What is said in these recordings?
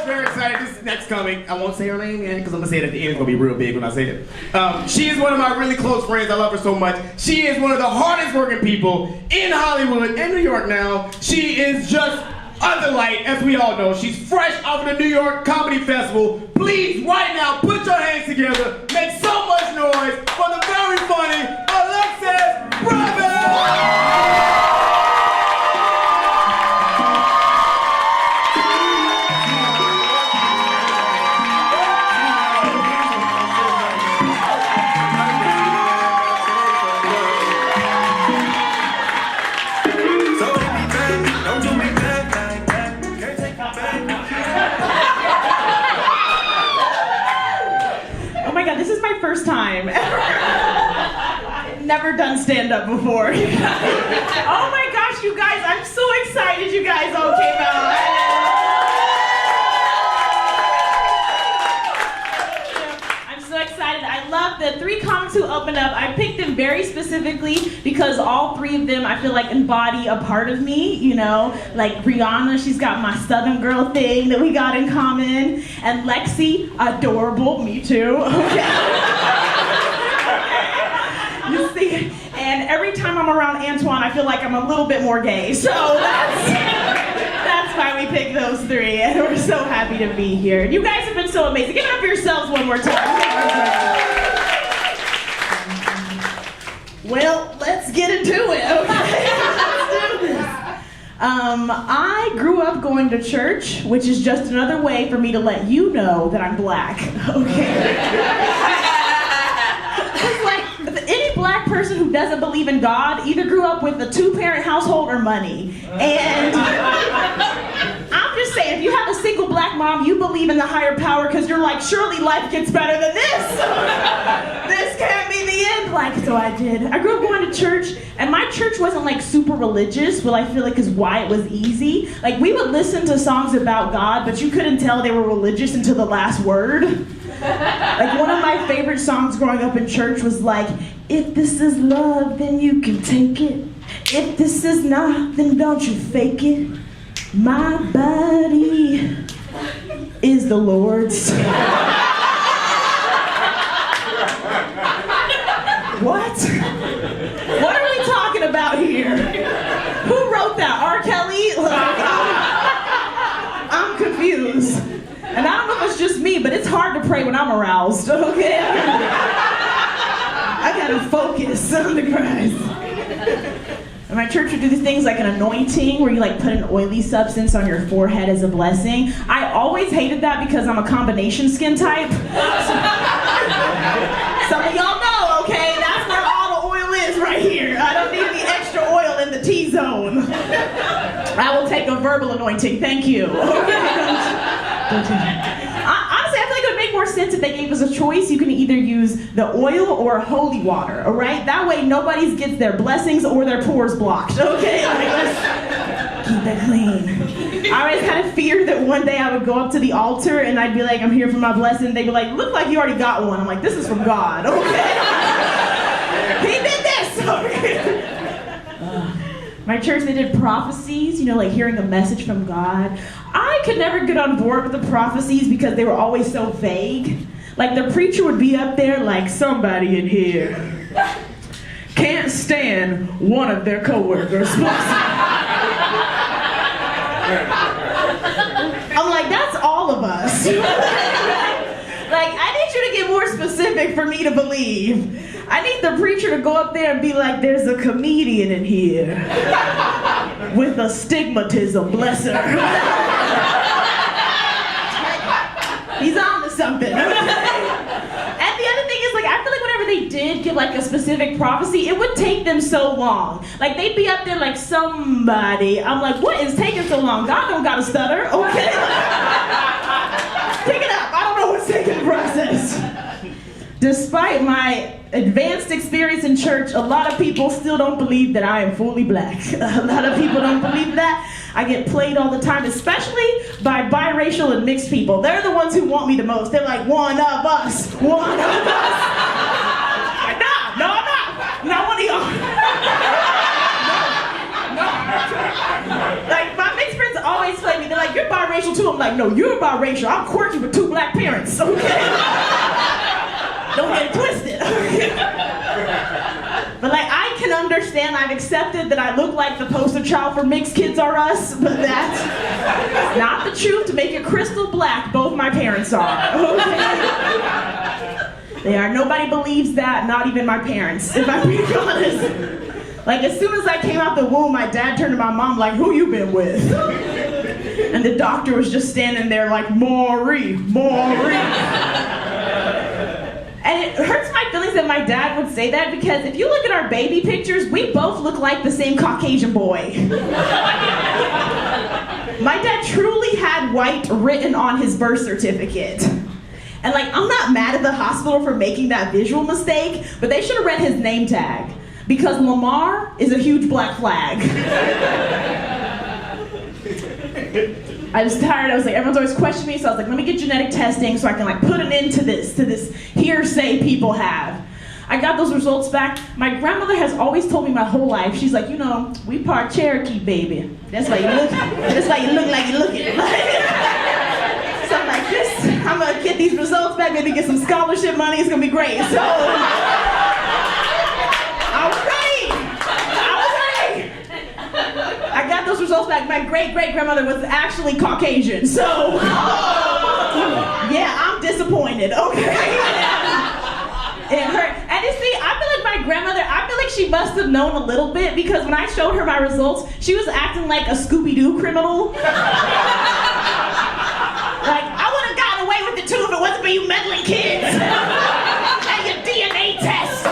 very excited. This is next coming. I won't say her name yet because I'm going to say it at the end. It's going to be real big when I say it. She is one of my really close friends. I love her so much. She is one of the hardest working people in Hollywood and New York now. She is just a delight, as we all know. She's fresh off of the New York Comedy Festival. Please, right now, put your hands together. Make so much noise for the very funny Alexis Bradby! First time ever. Never done stand-up before. Oh my gosh, you guys, I'm so excited you guys all came out. I'm so excited. I love the 3 comics who opened up. I picked them very specifically because all 3 of them I feel like embody a part of me, you know? Like Rihanna, she's got my Southern girl thing that we got in common. And Lexi, adorable, me too. Okay. You see, and every time I'm around Antoine, I feel like I'm a little bit more gay. So that's why we picked those 3, and we're so happy to be here. You guys have been so amazing. Give it up for yourselves one more time. Well, let's get into it. Okay, let's do this. I grew up going to church, which is just another way for me to let you know that I'm black. Okay. Any black person who doesn't believe in God either grew up with a 2-parent household or money. And I'm just saying, if you have a single black mom, you believe in the higher power because you're like, surely life gets better than this. This can't be the end. Like, so I did. I grew up going to church, and my church wasn't like super religious, well, I feel like is why it was easy. Like, we would listen to songs about God, but you couldn't tell they were religious until the last word. Like, one of my favorite songs growing up in church was like, if this is love, then you can take it. If this is not, then don't you fake it. My body is the Lord's. What? What are we talking about here? Who wrote that? R. Kelly? Like, I'm confused. And I don't know if it's just me, but it's hard to pray when I'm aroused, okay? I gotta focus on the Christ. And my church would do these things like an anointing where you like put an oily substance on your forehead as a blessing. I always hated that because I'm a combination skin type. Some of y'all know, okay? That's where all the oil is right here. I don't need the extra oil in the T-zone. I will take a verbal anointing, thank you. Honestly, I feel like it would make more sense if they gave us a choice. You can either use the oil or holy water, all right? That way nobody gets their blessings or their pores blocked, okay? Like, let's keep it clean. I always kind of feared that one day I would go up to the altar and I'd be like, I'm here for my blessing. They'd be like, look like you already got one. I'm like, this is from God, okay? He did this, okay? My church, they did prophecies, you know, like hearing a message from God. I could never get on board with the prophecies because they were always so vague. Like the preacher would be up there like, somebody in here can't stand one of their coworkers. I'm like, that's all of us. Like, I need you to get more specific for me to believe. I need the preacher to go up there and be like, there's a comedian in here with astigmatism, bless her. He's on to something. And the other thing is, like, I feel like whenever they did give like a specific prophecy, it would take them so long. Like, they'd be up there like, somebody. I'm like, what is taking so long? God don't gotta stutter, okay? Pick it up. I don't know what's taking the process. Despite my advanced experience in church, a lot of people still don't believe that I am fully black. A lot of people don't believe that. I get played all the time, especially by biracial and mixed people. They're the ones who want me the most. They're like, one of us, one of us. Like, no, I'm not. Not one of y'all. No. Like, my mixed friends always play me. They're like, you're biracial too. I'm like, no, you're biracial. I'm quirky with 2 black parents, okay? Don't get it twisted. But like, I can understand, I've accepted that I look like the poster child for Mixed Kids Are Us, but that's not the truth. To make it crystal black, both my parents are, okay? They are. Nobody believes that, not even my parents, if I'm being honest. Like, as soon as I came out the womb, my dad turned to my mom like, who you been with? And the doctor was just standing there like, Maury. And it hurts my feelings that my dad would say that, because if you look at our baby pictures, we both look like the same Caucasian boy. My dad truly had white written on his birth certificate. And like, I'm not mad at the hospital for making that visual mistake, but they should have read his name tag, because Lamar is a huge black flag. I was tired. I was like, everyone's always questioning me, so I was like, let me get genetic testing so I can like put an end to this hearsay people have. I got those results back. My grandmother has always told me my whole life, she's like, you know, we part Cherokee, baby. That's why you look like you're looking. So I'm like, I'm gonna get these results back, maybe get some scholarship money, it's gonna be great. So, I was ready. I got those results back. My great-great-grandmother was actually Caucasian, so yeah, I'm disappointed, okay? It hurt. And you see, I feel like my grandmother, I feel like she must have known a little bit, because when I showed her my results, she was acting like a Scooby-Doo criminal. Like, I would have gotten away with it too if it wasn't for you meddling kids and your DNA test.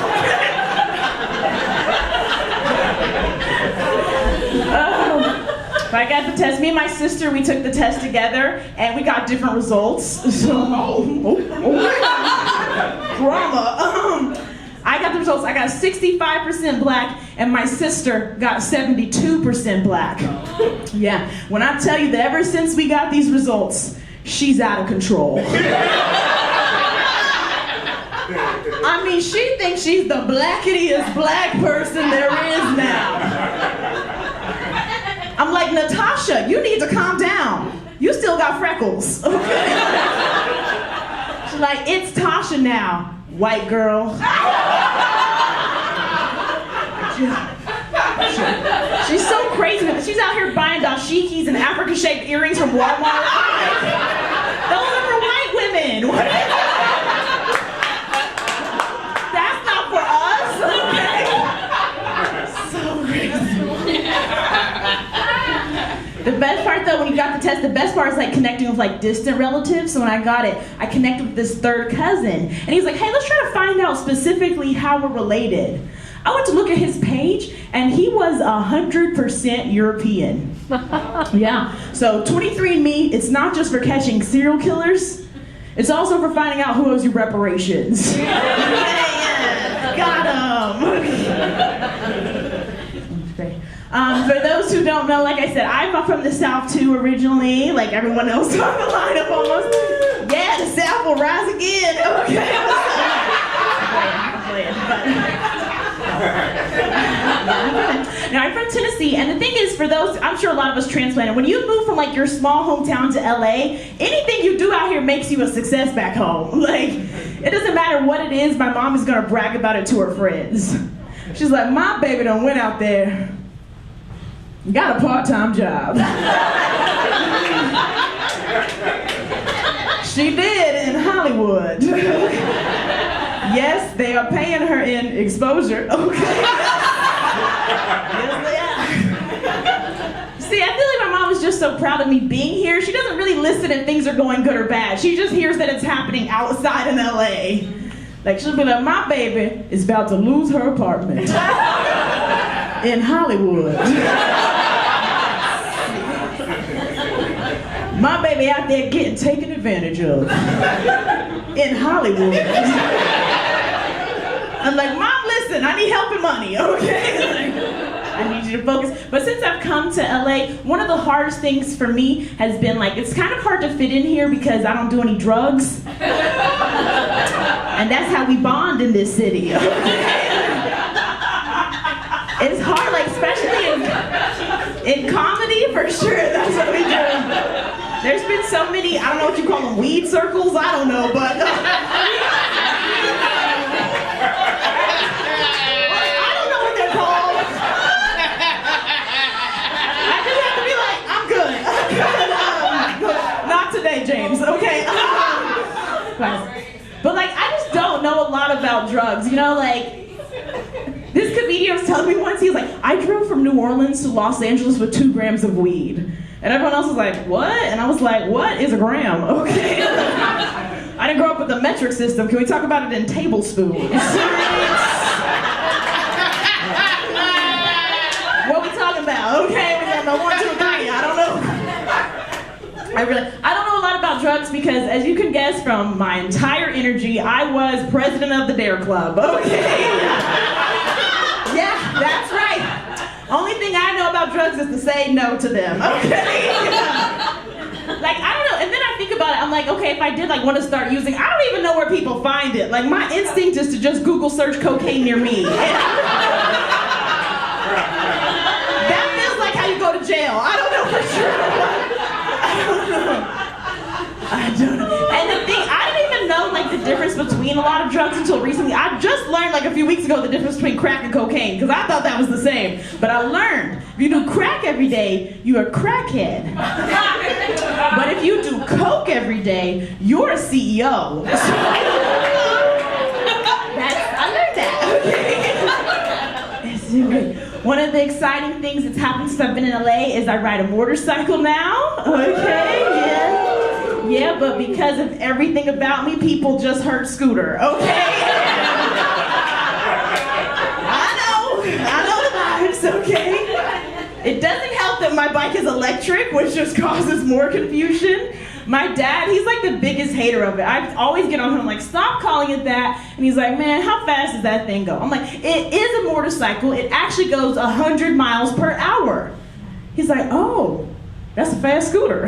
I got the test. Me and my sister, we took the test together, and we got different results. So, drama. I got the results. I got 65% black, and my sister got 72% black. Yeah. When I tell you that ever since we got these results, she's out of control. I mean, she thinks she's the blackest black person there is now. I'm like, Natasha, you need to calm down. You still got freckles, okay? She's like, it's Tasha now, white girl. She's so crazy with it. She's out here buying dashikis and African-shaped earrings from Walmart. Those are for white women. That's not for us, okay? So crazy. The best part though, when you got the test, the best part is like connecting with like distant relatives. So when I got it, I connected with this third cousin. And he's like, hey, let's try to find out specifically how we're related. I went to look at his page, and he was 100% European. Yeah, so 23andMe, it's not just for catching serial killers, it's also for finding out who owes you reparations. Yeah, got him. For those who don't know, like I said, I'm from the South too originally, like everyone else on the lineup almost. Yeah, the South will rise again. Okay. I'm playing. Now I'm from Tennessee, and the thing is, for those, I'm sure a lot of us transplanted, when you move from like your small hometown to LA, anything you do out here makes you a success back home. Like, it doesn't matter what it is, my mom is gonna brag about it to her friends. She's like, my baby done went out there, got a part-time job. She did in Hollywood. Yes, they are paying her in exposure. Okay. Yes, they are. See, I feel like my mom is just so proud of me being here. She doesn't really listen if things are going good or bad. She just hears that it's happening outside in LA. Like, she'll be like, my baby is about to lose her apartment in Hollywood. My baby out there getting taken advantage of in Hollywood. I'm like, Mom, listen, I need help and money, okay? I need you to focus. But since I've come to LA, one of the hardest things for me has been like, it's kind of hard to fit in here because I don't do any drugs. And that's how we bond in this city. It's hard, like, especially in comedy, for sure, that's what we do. There's been so many, I don't know what you call them, weed circles? I don't know, but... I don't know what they're called. I just have to be like, I'm good. Not today, James, okay? But like, I just don't know a lot about drugs, you know, like... This comedian was telling me once, he was like, I drove from New Orleans to Los Angeles with 2 grams of weed. And everyone else was like, what? And I was like, what is a gram? Okay. I didn't grow up with the metric system. Can we talk about it in tablespoons? What are we talking about? Okay, we got the 1, 2, 3. I don't know. I don't know a lot about drugs because, as you can guess from my entire energy, I was president of the Dare Club. Okay. Yeah, that's right. Only thing I know about drugs is to say no to them, okay? Like, I don't know, and then I think about it, I'm like, okay, if I did like want to start using, I don't even know where people find it. Like, my instinct is to just Google search cocaine near me. That feels like how you go to jail. I don't know for sure. I don't know. And the thing, I didn't even know like the difference between a lot of drugs until recently. I just learned like a few weeks ago the difference between crack and cocaine because I thought that was the same. But I learned if you do crack every day, you're a crackhead. But if you do coke every day, you're a CEO. I learned that. Okay. It's great. One of the exciting things that's happened since I've been in LA is I ride a motorcycle now. Okay, yeah. Yeah, but because of everything about me, people just heard Scooter, okay? I know the vibes, okay? It doesn't help that my bike is electric, which just causes more confusion. My dad, he's like the biggest hater of it. I always get on him like, stop calling it that. And he's like, man, how fast does that thing go? I'm like, it is a motorcycle. It actually goes 100 miles per hour. He's like, oh, that's a fast scooter.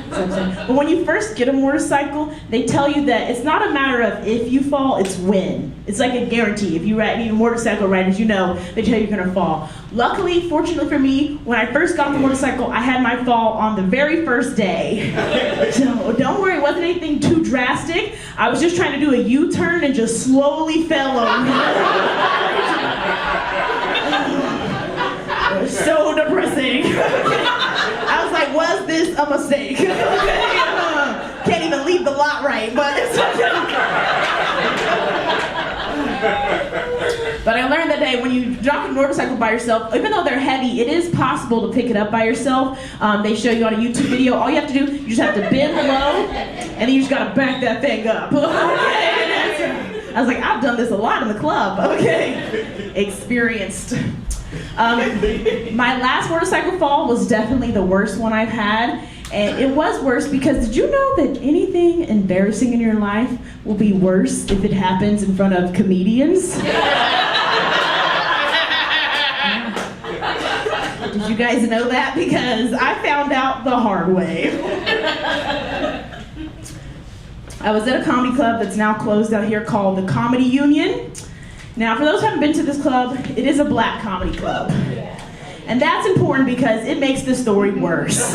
But when you first get a motorcycle, they tell you that it's not a matter of if you fall, it's when. It's like a guarantee. If you ride, motorcycle riders, you know, they tell you you're gonna fall. Luckily, fortunately for me, when I first got the motorcycle, I had my fall on the very first day. So don't worry, it wasn't anything too drastic. I was just trying to do a U-turn and just slowly fell over. It was so depressing. I was like, was this a mistake? Can't even leave the lot right, but it's okay. But I learned that day when you drop a motorcycle by yourself, even though they're heavy, it is possible to pick it up by yourself. They show you on a YouTube video. All you have to do, you just have to bend low, and then you just gotta back that thing up. Okay? I was like, I've done this a lot in the club. Okay, experienced. My last motorcycle fall was definitely the worst one I've had. And it was worse because did you know that anything embarrassing in your life will be worse if it happens in front of comedians? Did you guys know that? Because I found out the hard way. I was at a comedy club that's now closed out here called the Comedy Union. Now, for those who haven't been to this club, it is a black comedy club. And that's important because it makes the story worse.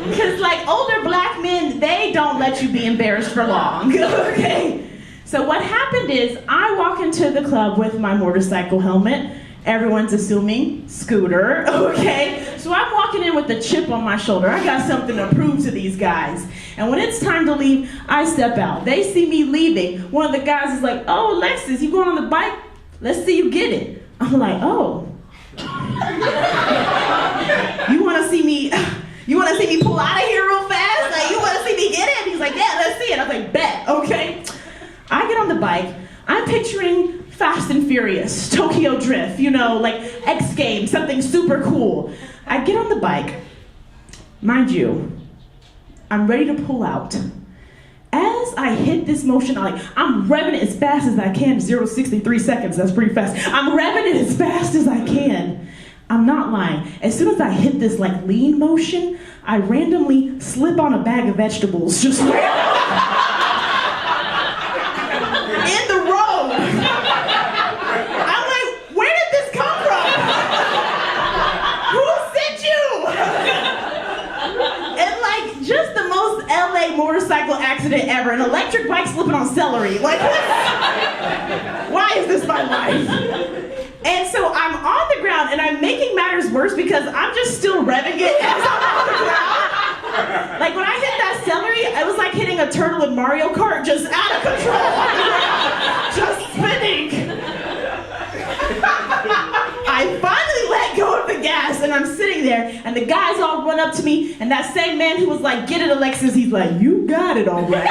Because like older black men, they don't let you be embarrassed for long, okay? So what happened is I walk into the club with my motorcycle helmet. Everyone's assuming scooter, okay? So I'm walking in with a chip on my shoulder. I got something to prove to these guys. And when it's time to leave, I step out. They see me leaving. One of the guys is like, oh, Alexis, you going on the bike? Let's see you get it. I'm like, oh. You wanna see me pull out of here real fast? Like, you wanna see me get it? He's like, yeah, let's see it. I was like, bet, okay. I get on the bike. I'm picturing Fast and Furious, Tokyo Drift, you know, like X Games, something super cool. I get on the bike. Mind you, I'm ready to pull out. As I hit this motion, I'm revving it as fast as I can. 0 to 63 seconds, that's pretty fast. I'm revving it as fast as I can. I'm not lying. As soon as I hit this like lean motion, I randomly slip on a bag of vegetables, just in the road. I'm like, where did this come from? accident ever. An electric bike slipping on celery. Like, why is this my life? And so I'm on the ground, and I'm making matters worse because I'm just still revving it as I'm on the ground. Like, when I hit that celery, it was like hitting a turtle in Mario Kart, just out of control on the ground, just spinning. I finally let go of the gas, and I'm sitting there, and the guys all run up to me, and that same man who was like, "Get it, Alexis," he's like, "You got it, all right."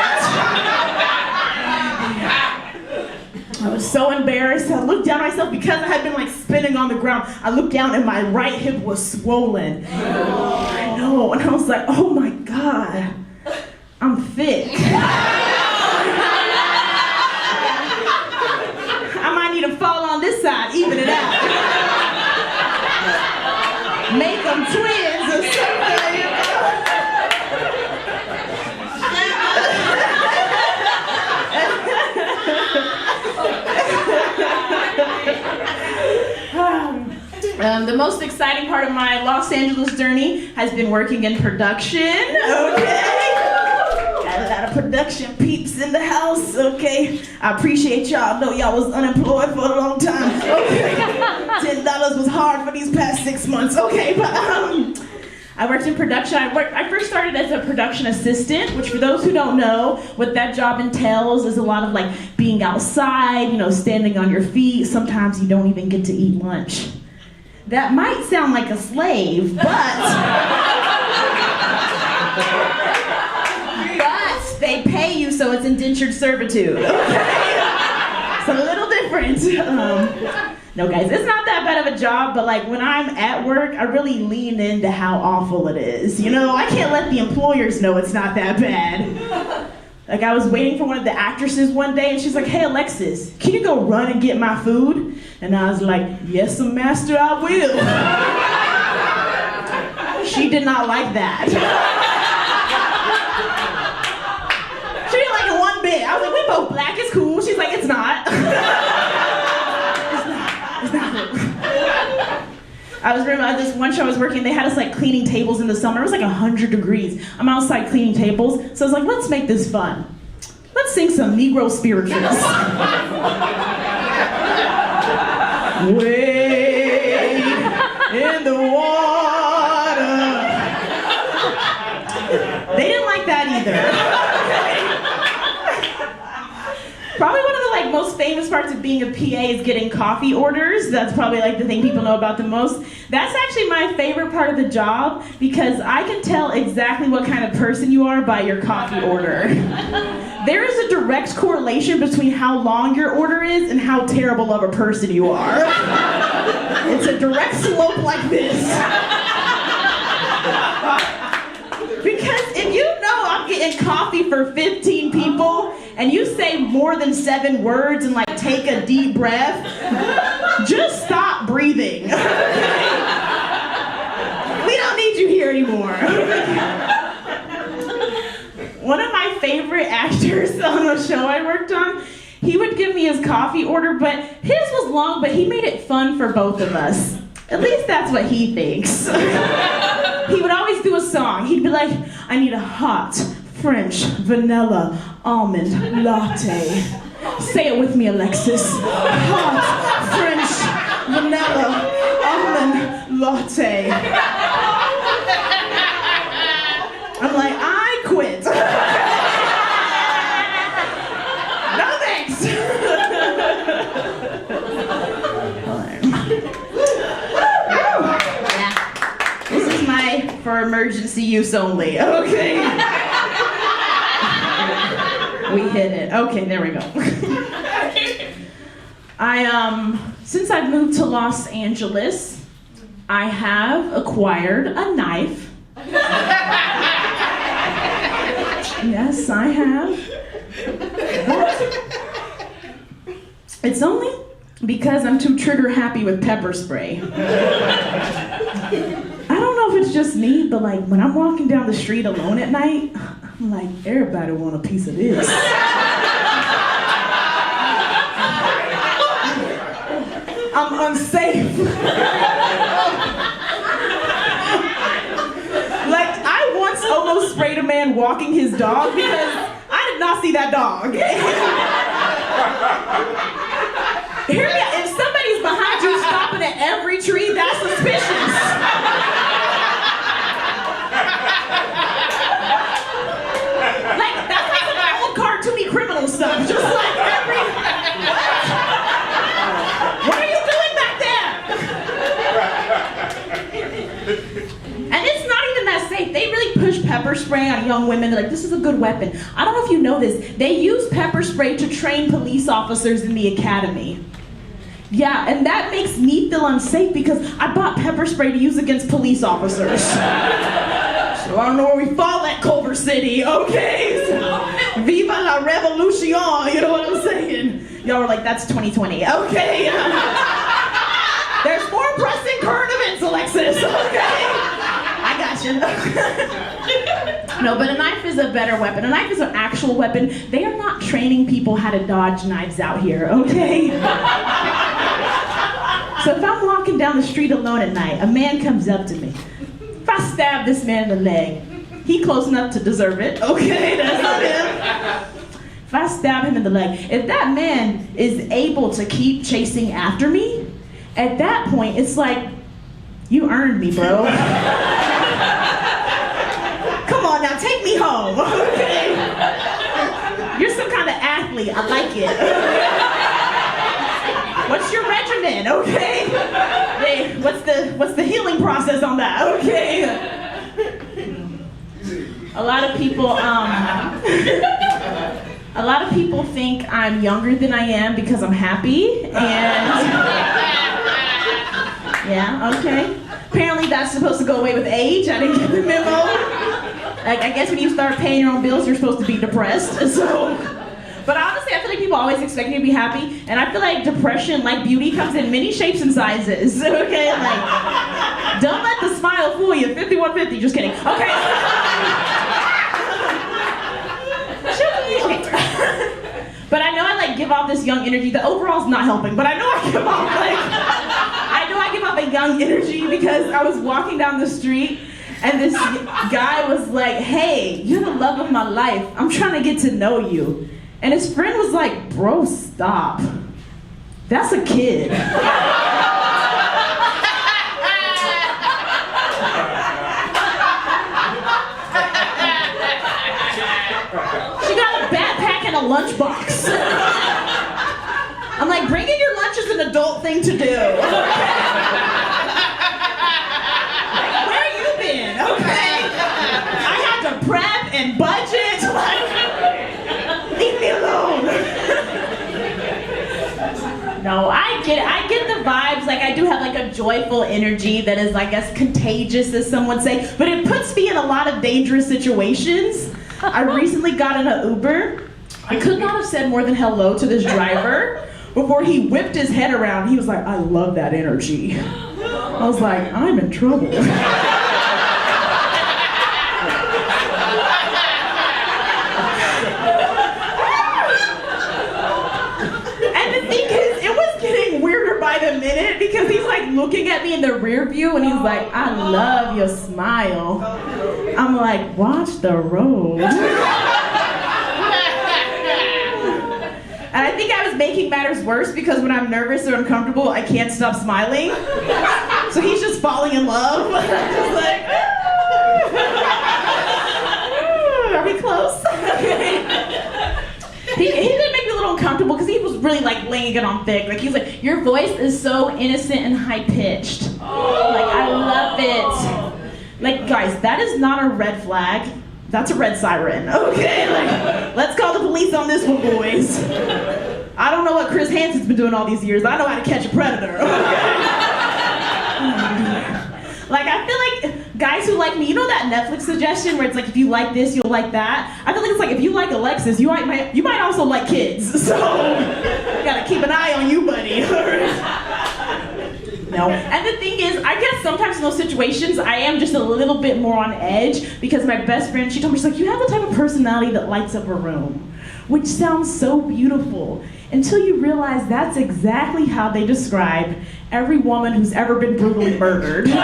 I was so embarrassed. I looked down at myself because I had been like spinning on the ground. I looked down and my right hip was swollen. I know, and I was like, "Oh my God, I'm thick." I might need to fall on this side, even it out. Make them twins or something. The most exciting part of my Los Angeles journey has been working in production. Okay. Got a lot of production peeps in the house. Okay. I appreciate y'all. I know y'all was unemployed for a long time. Okay. $10 was hard for these past 6 months. Okay, but I worked in production. I first started as a production assistant, which for those who don't know, what that job entails is a lot of like being outside, you know, standing on your feet. Sometimes you don't even get to eat lunch. That might sound like a slave, but they pay you, so it's indentured servitude. Okay? It's a little different. No, guys, it's not that bad of a job, but like when I'm at work, I really lean into how awful it is. You know, I can't let the employers know it's not that bad. Like I was waiting for one of the actresses one day, and she's like, "Hey, Alexis, can you go run and get my food?" And I was like, "Yes, master, I will." She did not like that. She didn't like it one bit. I was like, "We both black, it's cool." She's like, "It's not." It's not cool. I remember this one show I was working, they had us like cleaning tables in the summer. It was like 100 degrees. I'm outside cleaning tables, so I was like, let's make this fun. Let's sing some Negro spirituals. Wade in the water. They didn't like that either. Probably one of the like most famous parts of being a PA is getting coffee orders. That's probably like the thing people know about the most. That's actually my favorite part of the job because I can tell exactly what kind of person you are by your coffee order. There is a direct correlation between how long your order is and how terrible of a person you are. It's a direct slope like this. Because if you know I'm getting coffee for 15 people and you say more than 7 words and like take a deep breath, just stop breathing. We don't need you here anymore. One of my favorite actors on a show I worked on, he would give me his coffee order, but his was long, but he made it fun for both of us. At least that's what he thinks. He would always do a song. He'd be like, "I need a hot French vanilla almond latte." Say it with me, Alexis. Hot French vanilla almond latte. I'm like, I quit. No thanks. This is my for emergency use only. Okay. We hit it. Okay, there we go. Since I've moved to Los Angeles, I have acquired a knife. Yes, I have. It's only because I'm too trigger happy with pepper spray. I don't know if it's just me, but like when I'm walking down the street alone at night, I'm like, everybody want a piece of this. I'm unsafe. Like, I once almost sprayed a man walking his dog because I not see that dog. Hear me out. If somebody's behind you stopping at every tree, that's suspicious. Like, that's like some old cartoony criminal stuff. Just like every... What are you doing back there? And it's not even that safe. They really push pepper spray on young women. They're like, this is a good weapon. I don't know if you know this. They use pepper spray to train police officers in the academy. Yeah, and that makes me feel unsafe because I bought pepper spray to use against police officers. So I don't know where we fall at Culver City, okay? So, Viva la revolution, you know what I'm saying? Y'all were like, that's 2020, okay? There's more pressing current events, Alexis, okay? I got you. No, but a knife is a better weapon. A knife is an actual weapon. They are not training people how to dodge knives out here, okay? So if I'm walking down the street alone at night, a man comes up to me. If I stab this man in the leg, he close enough to deserve it, okay? That's not him. If I stab him in the leg, if that man is able to keep chasing after me, at that point, it's like, you earned me, bro. Come on now, take me home, okay? You're some kind of athlete, I like it. What's your regimen, okay? Hey, what's the healing process on that, okay? A lot of people think I'm younger than I am because I'm happy, and yeah, okay. Apparently that's supposed to go away with age. I didn't get the memo. Like, I guess when you start paying your own bills, you're supposed to be depressed, so. But honestly, I feel like people always expect me to be happy, and I feel like depression, like beauty, comes in many shapes and sizes, okay? Like, don't let the smile fool you. 5150, just kidding. Okay. But I know I like give off this young energy. The overall's not helping, but I know I give off a young energy because I was walking down the street and this guy was like, hey, you're the love of my life. I'm trying to get to know you. And his friend was like, bro, stop. That's a kid. She got a backpack and a lunchbox. I'm like, bringing your lunch is an adult thing to do. Where you been? Okay. I had to prep and budget. Like, leave me alone. No, I get it. I get the vibes. Like, I do have like a joyful energy that is, I guess, contagious, as some would say. But it puts me in a lot of dangerous situations. I recently got in an Uber. I could not have said more than hello to this driver before he whipped his head around. He was like, I love that energy. I was like, I'm in trouble. And the thing is, it was getting weirder by the minute because he's like looking at me in the rear view and he's like, I love your smile. I'm like, watch the road. And I think I was making matters worse because when I'm nervous or uncomfortable, I can't stop smiling. So he's just falling in love. I'm just like, are we close? Okay. He did make me a little uncomfortable because he was really like laying it on thick. Like he was like, your voice is so innocent and high pitched. Like I love it. Like guys, that is not a red flag. That's a red siren. Okay, like let's call the police on this one, boys. I don't know what Chris Hansen's been doing all these years. I know how to catch a predator. Okay? Like I feel like guys who like me, you know that Netflix suggestion where it's like if you like this, you'll like that. I feel like it's like if you like Alexis, you might also like kids. So you gotta keep an eye on you, buddy. No. And the thing is, I guess sometimes in those situations, I am just a little bit more on edge because my best friend, she told me, she's like, you have the type of personality that lights up a room, which sounds so beautiful until you realize that's exactly how they describe every woman who's ever been brutally murdered. So,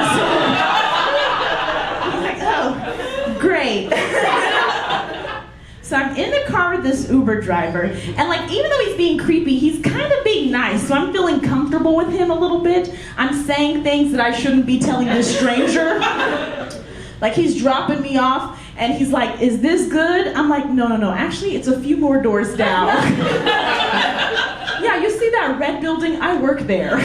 I'm like, oh, great. So I'm in the car with this Uber driver, and like even though he's being creepy, he's kind of being nice, so I'm feeling comfortable with him a little bit. I'm saying things that I shouldn't be telling this stranger. Like he's dropping me off, and he's like, "Is this good?" I'm like, no, actually it's a few more doors down. Yeah, you see that red building? I work there.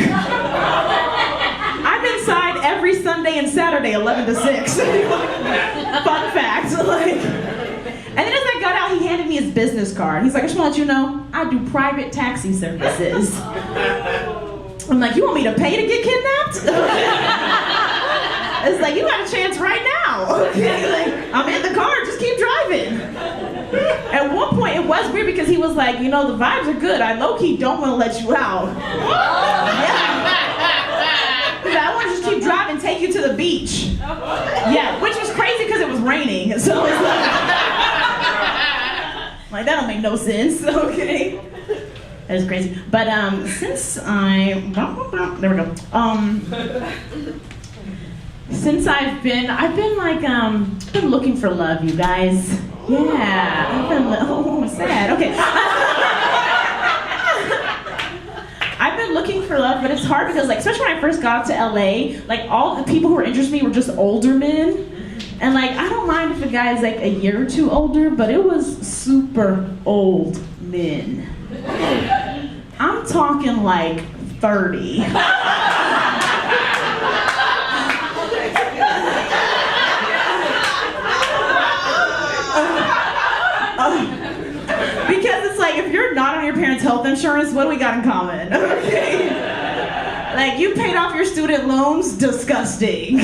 I'm inside every Sunday and Saturday, 11 to 6. Fun fact. And then as I got out, he handed me his business card. He's like, "I just want to let you know, I do private taxi services." I'm like, "You want me to pay to get kidnapped?" It's like, "You got a chance right now." Okay, like, I'm in the car, just keep driving. At one point, it was weird because he was like, "You know, the vibes are good. I low-key don't want to let you out." Yeah. I want to just keep driving, take you to the beach. Yeah, which was crazy because it was raining. So it's like that don't make no sense. Okay. That is crazy. But since there we go. Since I've been looking for love, you guys. Yeah, I've been sad. Okay. I've been looking for love, but it's hard because, like, especially when I first got to LA, like, all the people who were interested in me were just older men. And, like, I don't mind if a guy is, like, a year or two older, but it was super old men. I'm talking, like, 30. Because it's like, if you're not on your parents' health insurance, what do we got in common? Okay. Like, you paid off your student loans? Disgusting.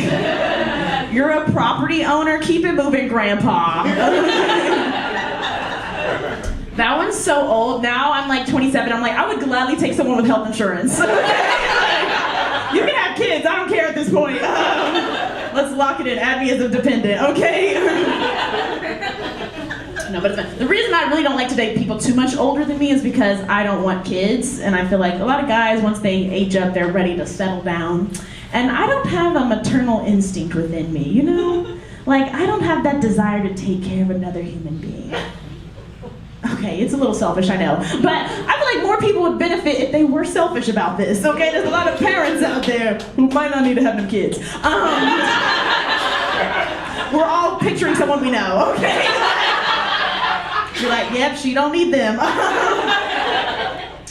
You're a property owner? Keep it moving, grandpa. That one's so old. Now I'm like 27. I'm like, I would gladly take someone with health insurance. You can have kids. I don't care at this point. Let's lock it in. Add me as a dependent, okay? No, but it's fine. The reason I really don't like to date people too much older than me is because I don't want kids, and I feel like a lot of guys, once they age up, they're ready to settle down. And I don't have a maternal instinct within me, you know? Like, I don't have that desire to take care of another human being. Okay, it's a little selfish, I know. But I feel like more people would benefit if they were selfish about this, okay? There's a lot of parents out there who might not need to have them kids. We're all picturing someone we know, okay? You're like, yep, she don't need them. But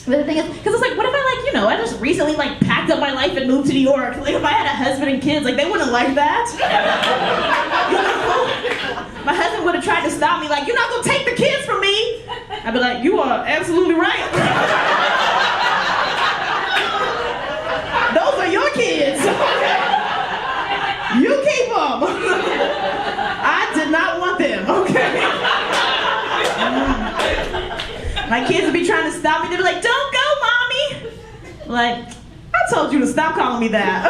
the thing is, because it's like, what if I, like, you know, I just recently, like, packed up my life and moved to New York. Like, if I had a husband and kids, like, they wouldn't like that. You know? My husband would have tried to stop me, like, "You're not going to take the kids from me." I'd be like, "You are absolutely right. Those are your kids. You keep them. I did not want them, okay?" My kids would be trying to stop me. They'd be like, "Don't go, mommy." Like, I told you to stop calling me that.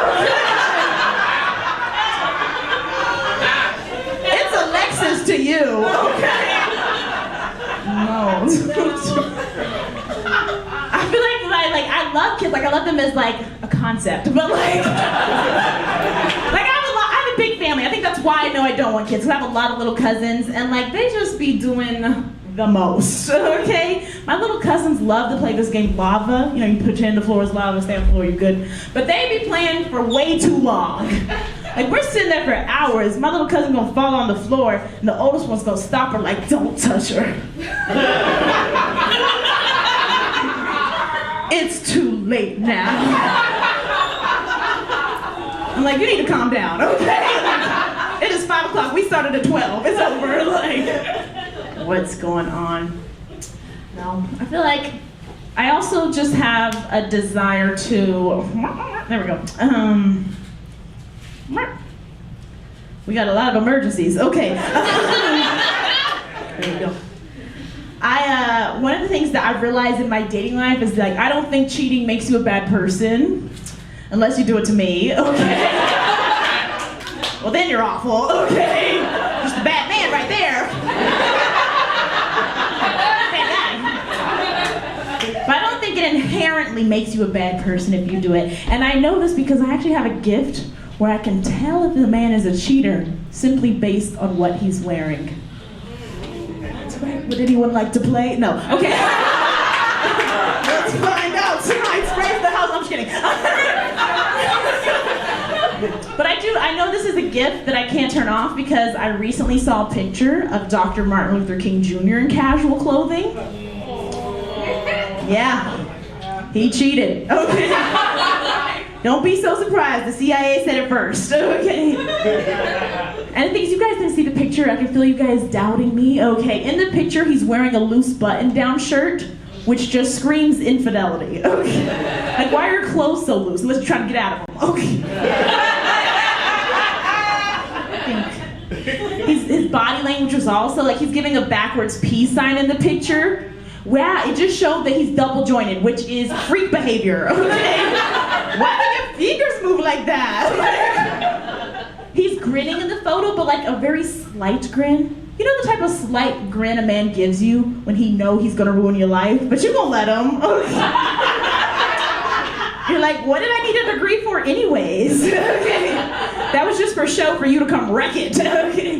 It's Alexis to you, okay? No. I feel like I love kids. Like, I love them as, like, a concept. But, like I have a big family. I think that's why I know I don't want kids. Because I have a lot of little cousins. And, like, they just be doing the most, okay? My little cousins love to play this game, Lava. You know, you put your hand in the floor, it's lava, stay on the floor, you're good. But they be playing for way too long. Like, we're sitting there for hours. My little cousin gonna fall on the floor, and the oldest one's gonna stop her, like, "Don't touch her." It's too late now. I'm like, you need to calm down, okay? It is 5 o'clock, we started at 12, it's over, like, what's going on? No, I feel like I also just have a desire to, there we go. We got a lot of emergencies, okay. There we go. One of the things that I've realized in my dating life is, like, I don't think cheating makes you a bad person, unless you do it to me, okay? Well, then you're awful, okay? Just a bad man right there. But I don't think it inherently makes you a bad person if you do it. And I know this because I actually have a gift where I can tell if the man is a cheater simply based on what he's wearing. That's right. Would anyone like to play? No. Okay. Let's find out tonight's Raise the House. I'm just kidding. But I know this is a gift that I can't turn off because I recently saw a picture of Dr. Martin Luther King Jr. in casual clothing. Yeah. He cheated. Okay. Don't be so surprised. The CIA said it first. Okay. And the thing is, you guys didn't see the picture. I can feel you guys doubting me. Okay. In the picture, he's wearing a loose button-down shirt, which just screams infidelity. Okay. Like, why are your clothes so loose? Unless you're trying to get out of them. Okay. His body language was also like he's giving a backwards peace sign in the picture. Wow, it just showed that he's double jointed, which is freak behavior. Okay. Why do your fingers move like that? He's grinning in the photo, but like a very slight grin. You know the type of slight grin a man gives you when he knows he's gonna ruin your life, but you won't let him. You're like, what did I need a degree for anyways? Okay. That was just for show for you to come wreck it. Okay.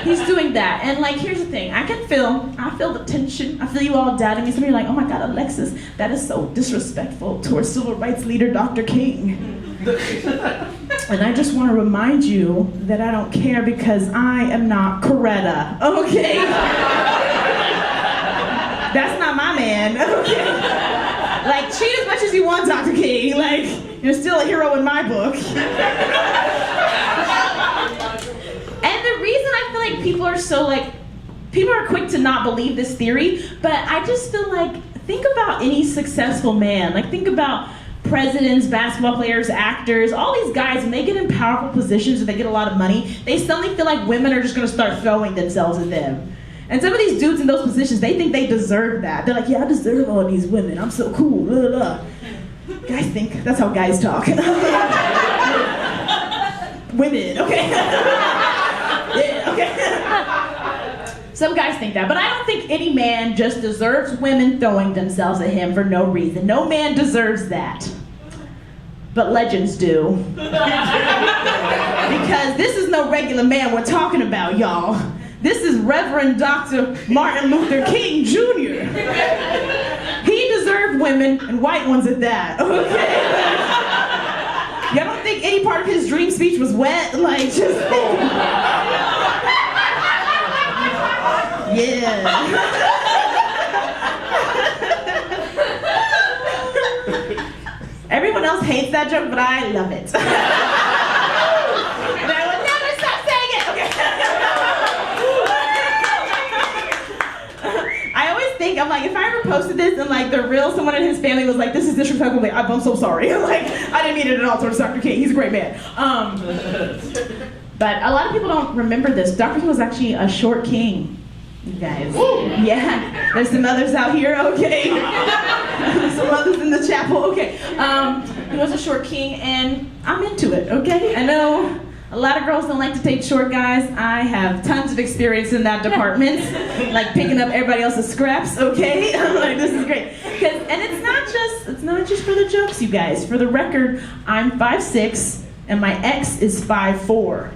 He's doing that. And like, here's the thing. I feel the tension. I feel you all doubting me. Some of you are like, oh my God, Alexis, that is so disrespectful towards civil rights leader Dr. King. And I just want to remind you that I don't care because I am not Coretta. Okay? That's not my man. Okay? Like, cheat as much as you want, Dr. King. Like, you're still a hero in my book. And the reason I feel like people are so like, people are quick to not believe this theory, but I just feel like, think about any successful man. Like, think about presidents, basketball players, actors, all these guys, when they get in powerful positions or they get a lot of money, they suddenly feel like women are just gonna start throwing themselves at them. And some of these dudes in those positions, they think they deserve that. They're like, yeah, I deserve all these women. I'm so cool. Blah, blah. Guys think, that's how guys talk. Women, okay. Yeah, okay. Some guys think that, but I don't think any man just deserves women throwing themselves at him for no reason. No man deserves that. But legends do. Because this is no regular man we're talking about, y'all. This is Reverend Dr. Martin Luther King Jr. He deserved women, and white ones at that, okay? Y'all don't think any part of his dream speech was wet? Like, just... Yeah. Everyone else hates that joke, but I love it. And I will never stop saying it. Okay. I always think, I'm like, if I ever posted this and like the real someone in his family was like, this is disrespectful, like, I'm so sorry. Like, I didn't mean it at all towards Dr. King. He's a great man. But a lot of people don't remember this. Dr. King was actually a short king. You guys. Woo. Yeah. There's some others out here, okay? Some others in the chapel, okay. He was a short king, and I'm into it, okay? I know a lot of girls don't like to take short guys. I have tons of experience in that department, like picking up everybody else's scraps, okay? I'm like, this is great. And it's not just for the jokes, you guys. For the record, I'm 5'6", and my ex is 5'4".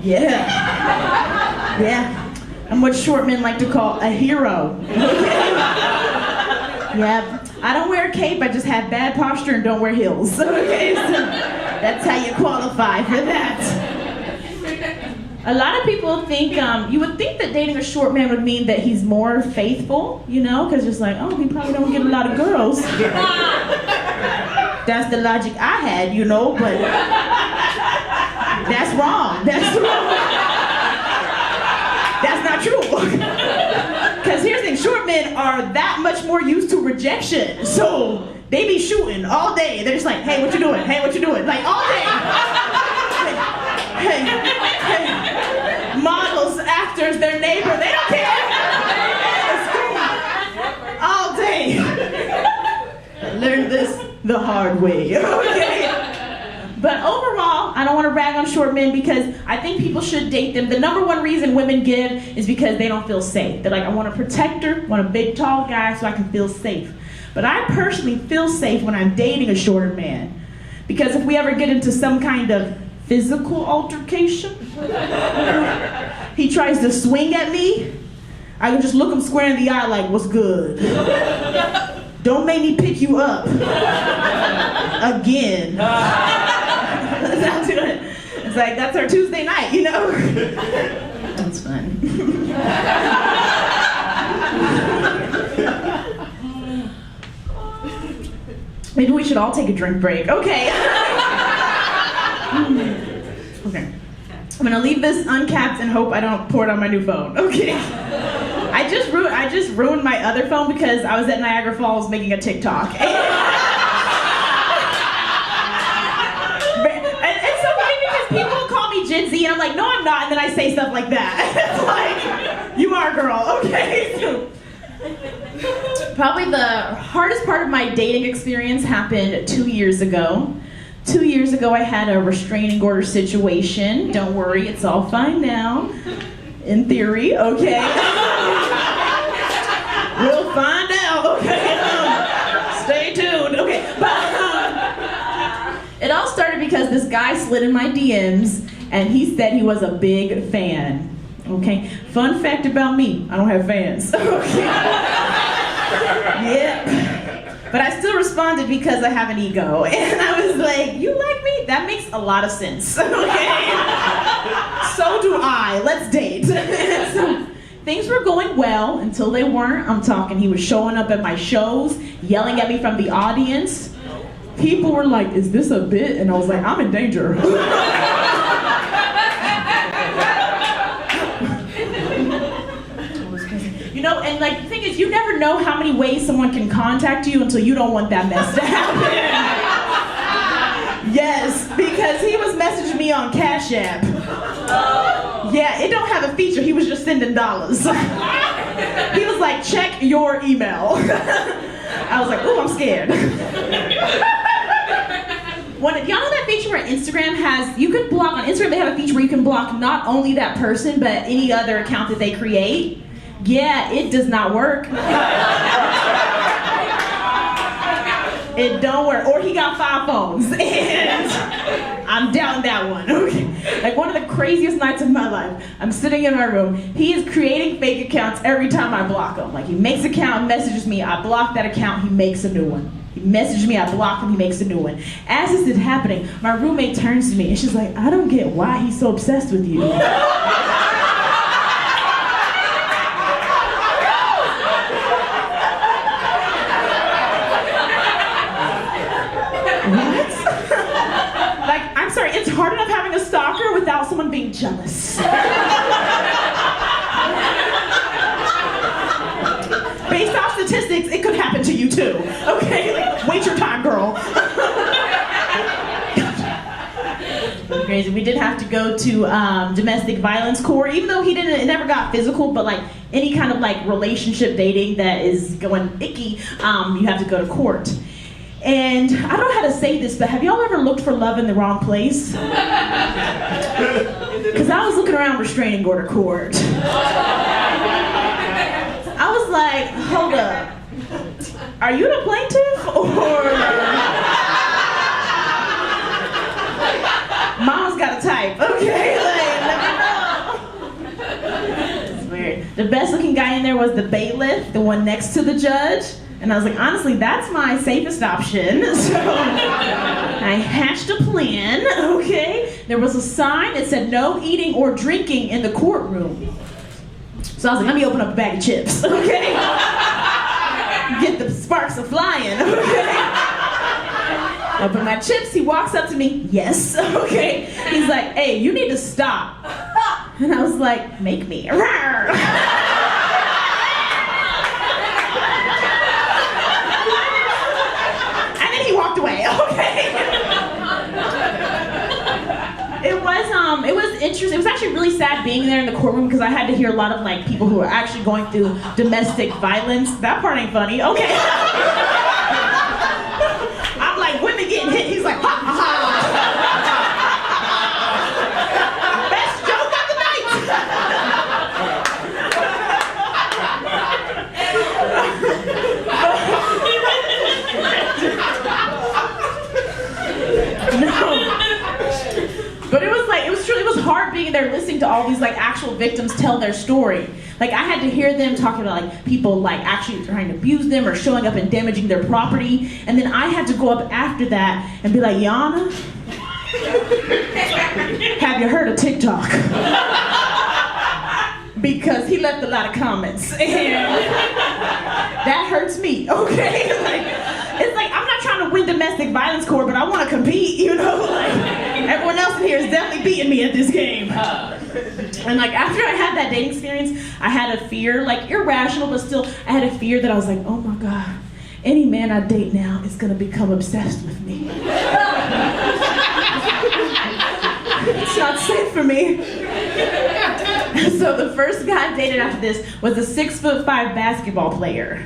Yeah. Yeah. I'm what short men like to call a hero. Yeah. I don't wear a cape, I just have bad posture and don't wear heels. Okay, so that's how you qualify for that. A lot of people think, you would think that dating a short man would mean that he's more faithful, you know, because it's like, oh, he probably don't get a lot of girls. That's the logic I had, you know, but that's wrong. That's wrong. That's not true. Because here's the thing, short men are that much more used to rejection. So they be shooting all day. They're just like, hey, what you doing? Hey, what you doing? Like all day. Hey. Models, actors, their neighbor, they don't care. All day. I learned this the hard way. Okay. But overall, I don't want to rag on short men because I think people should date them. The number one reason women give is because they don't feel safe. They're like, I want a protector, want a big, tall guy so I can feel safe. But I personally feel safe when I'm dating a shorter man. Because if we ever get into some kind of physical altercation, he tries to swing at me, I can just look them square in the eye like, what's good? Don't make me pick you up. Again. That's how I do it. It's like, that's our Tuesday night, you know? That's fun. Maybe we should all take a drink break. Okay. Okay. I'm gonna leave this uncapped and hope I don't pour it on my new phone. Okay. I just ruined my other phone because I was at Niagara Falls making a TikTok. And it's so funny because people call me Gen Z and I'm like, no I'm not, and then I say stuff like that. It's like, you are, girl, okay? So, probably the hardest part of my dating experience happened 2 years ago. 2 years ago, I had a restraining order situation. Don't worry, it's all fine now. In theory, okay? We'll find out, okay? Stay tuned, okay? But it all started because this guy slid in my DMs and he said he was a big fan. Okay? Fun fact about me, I don't have fans. Okay? Yeah. But I still responded because I have an ego. And I was like, you like me? That makes a lot of sense, okay? So do I. Let's date. So, things were going well until they weren't. I'm talking, he was showing up at my shows, yelling at me from the audience. People were like, is this a bit? And I was like, I'm in danger. You know, and like the thing is, you never know how many ways someone can contact you until you don't want that mess to happen. Yes, because he was messaging me on Cash App. Yeah, it don't have a feature, he was just sending dollars. He was like, check your email. I was like, ooh, I'm scared. Y'all know that feature where Instagram has, you can block, on Instagram they have a feature where you can block not only that person, but any other account that they create? Yeah, it does not work. It don't work. Or he got 5 phones, and I'm down that one. Okay. Like one of the craziest nights of my life. I'm sitting in my room. He is creating fake accounts every time I block him. Like he makes an account, messages me, I block that account, he makes a new one. He messaged me, I blocked him, he makes a new one. As this is happening, my roommate turns to me and she's like, I don't get why he's so obsessed with you. It's hard enough having a stalker without someone being jealous. Based off statistics, it could happen to you too. Okay, like, wait your time, girl. Crazy. We did have to go to domestic violence court, even though it never got physical, but like any kind of like relationship dating that is going icky, you have to go to court. And I don't know how to say this, but have y'all ever looked for love in the wrong place? Because I was looking around restraining order court. I was like, hold up. Are you the plaintiff? Or Mama's got a type, okay? Like, let me know. It's weird. The best looking guy in there was the bailiff, the one next to the judge. And I was like, honestly, that's my safest option. So I hatched a plan, okay? There was a sign that said no eating or drinking in the courtroom. So I was like, let me open up a bag of chips, okay? Get the sparks a flying, okay? Open my chips, he walks up to me, yes, okay? He's like, hey, you need to stop. And I was like, make me. Walked away, okay? It was interesting. It was actually really sad being there in the courtroom because I had to hear a lot of like people who are actually going through domestic violence. That part ain't funny, okay? I'm like, women getting hit. He's like, ha ha ha. Best joke of the night. No. But it was it was hard being there listening to all these like actual victims tell their story. Like I had to hear them talking about like people like actually trying to abuse them or showing up and damaging their property. And then I had to go up after that and be like, Yana, have you heard of TikTok? Because he left a lot of comments and that hurts me, okay? It's like I'm not trying to win domestic violence court, but I want to compete, you know? Like everyone else in here is definitely beating me at this game. And like after I had that dating experience, I had a fear, like irrational, but still I had a fear that I was like, oh my God, any man I date now is gonna become obsessed with me. It's not safe for me. So the first guy I dated after this was a 6'5" basketball player.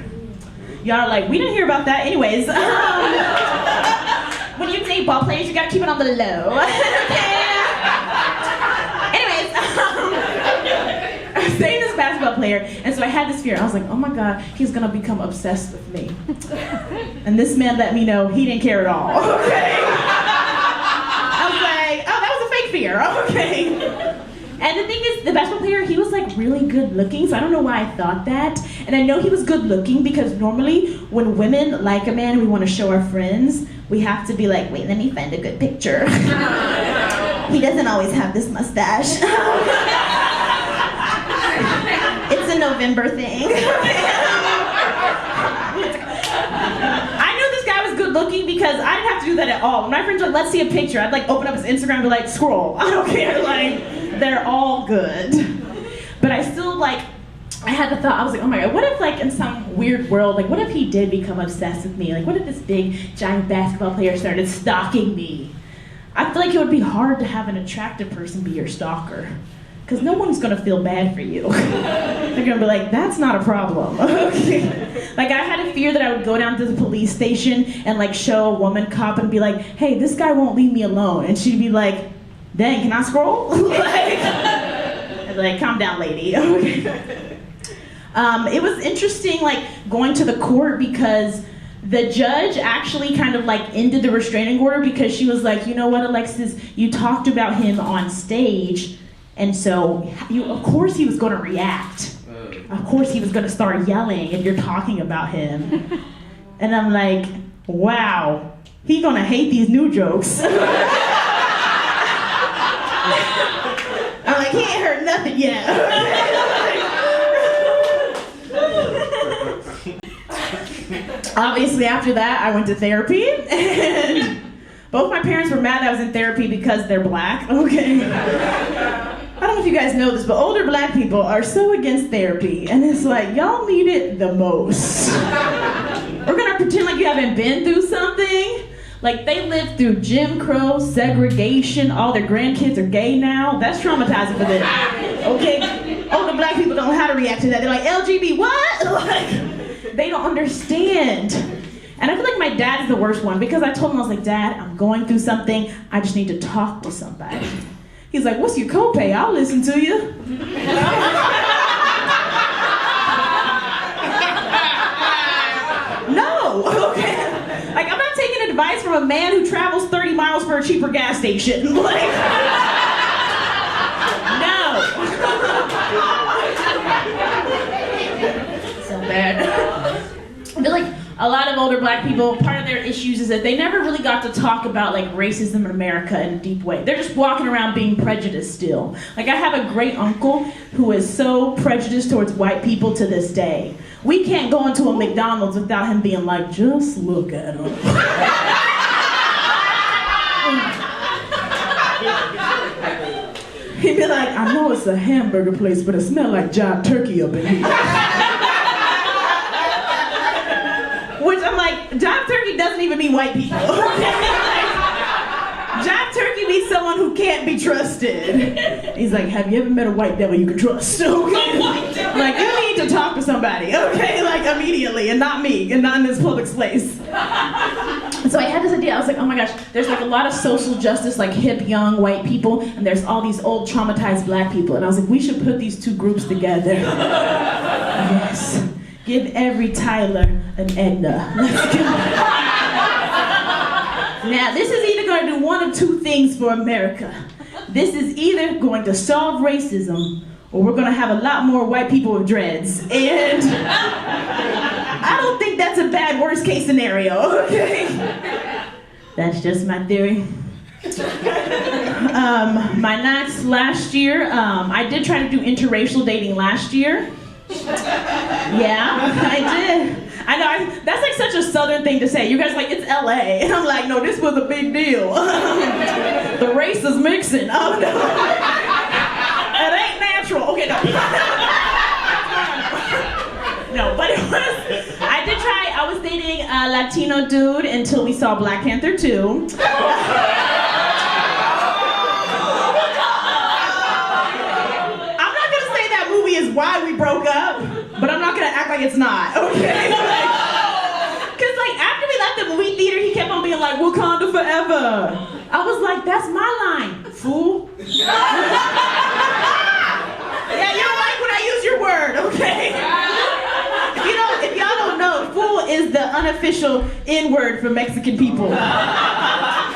Y'all are like, we didn't hear about that. Anyways, when you date ball players, you gotta keep it on the low. Anyways, I was dating this basketball player, and so I had this fear. I was like, oh my God, he's gonna become obsessed with me. And this man let me know he didn't care at all. Okay. I was like, oh, that was a fake fear. Okay. And the thing is, the basketball player, he was like really good looking, so I don't know why I thought that. And I know he was good looking because normally when women like a man, we want to show our friends, we have to be like, wait, let me find a good picture. He doesn't always have this mustache. It's a November thing. I knew this guy was good looking because I didn't have to do that at all. When my friends were like, let's see a picture, I'd like open up his Instagram and be like, scroll. I don't care, like, they're all good. But I still like, I had the thought, I was like, oh my God, what if like in some weird world, like what if he did become obsessed with me? Like what if this big, giant basketball player started stalking me? I feel like it would be hard to have an attractive person be your stalker. Because no one's gonna feel bad for you. They're gonna be like, that's not a problem. Okay. Like I had a fear that I would go down to the police station and like show a woman cop and be like, hey, this guy won't leave me alone. And she'd be like, dang, can I scroll? I'd be like, calm down, lady. Okay. It was interesting like going to the court because the judge actually kind of like ended the restraining order because she was like, you know what, Alexis, you talked about him on stage. And so, of course he was going to react. Of course he was going to start yelling if you're talking about him. And I'm like, wow, he's going to hate these new jokes. I'm like, he ain't heard nothing yet. Obviously after that, I went to therapy. And both my parents were mad that I was in therapy because they're black. Okay. I don't know if you guys know this, but older black people are so against therapy, and it's like, y'all need it the most. We're gonna pretend like you haven't been through something. Like they lived through Jim Crow, segregation, all their grandkids are gay now. That's traumatizing for them. Okay? Older black people don't know how to react to that. They're like, LGB, what? Like, they don't understand. And I feel like my dad is the worst one because I told him, I was like, Dad, I'm going through something. I just need to talk to somebody. He's like, what's your copay? I'll listen to you. No, okay. Like, I'm not taking advice from a man who travels 30 miles for a cheaper gas station. Like, no. So bad. I feel like a lot of older black people, part of their issues is that they never really got to talk about like racism in America in a deep way. They're just walking around being prejudiced still. Like I have a great uncle who is so prejudiced towards white people to this day. We can't go into a McDonald's without him being like, just look at him. He'd be like, I know it's a hamburger place, but it smells like jive turkey up in here. Which I'm like, jive turkey doesn't even mean white people. Jive turkey means someone who can't be trusted. He's like, have you ever met a white devil you can trust? Okay? Like, you need to talk to somebody, okay? Like, immediately, and not me, and not in this public place. And so I had this idea, I was like, oh my gosh, there's like a lot of social justice, like hip, young, white people, and there's all these old, traumatized black people. And I was like, we should put these two groups together. Yes. Give every Tyler an Edna. Let's go. Now, this is either going to do one of two things for America. this is either going to solve racism or we're going to have a lot more white people with dreads. And I don't think that's a bad worst case scenario, okay? That's just my theory. My next last year, I did try to do interracial dating last year. Yeah, I did. I know, that's like such a southern thing to say. You guys are like, it's LA. And I'm like, no, this was a big deal. The race is mixing. Oh, no. It ain't natural. Okay, no. No, but it was, I did try, I was dating a Latino dude until we saw Black Panther 2. I'm not gonna say that movie is why we broke up, but I'm not gonna act like it's not, okay? Cause like after we left the movie theater, he kept on being like, Wakanda forever. I was like, that's my line, fool. Yeah, you don't like when I use your word, okay? If y'all don't know, fool is the unofficial N-word for Mexican people. Yeah.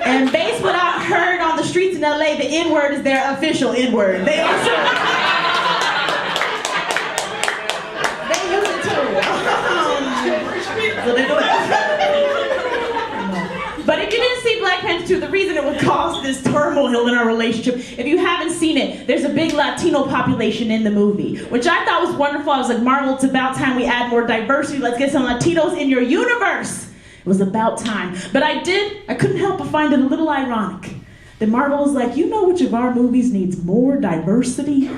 And based what I've heard on the streets in LA, the N-word is their official N-word. They use it too. So they do it. But if you didn't see Black Panther 2, the reason it would cause this turmoil in our relationship, if you haven't seen it, there's a big Latino population in the movie, which I thought was wonderful. I was like, Marvel, it's about time we add more diversity. Let's get some Latinos in your universe. It was about time. But I couldn't help but find it a little ironic that Marvel was like, you know which of our movies needs more diversity?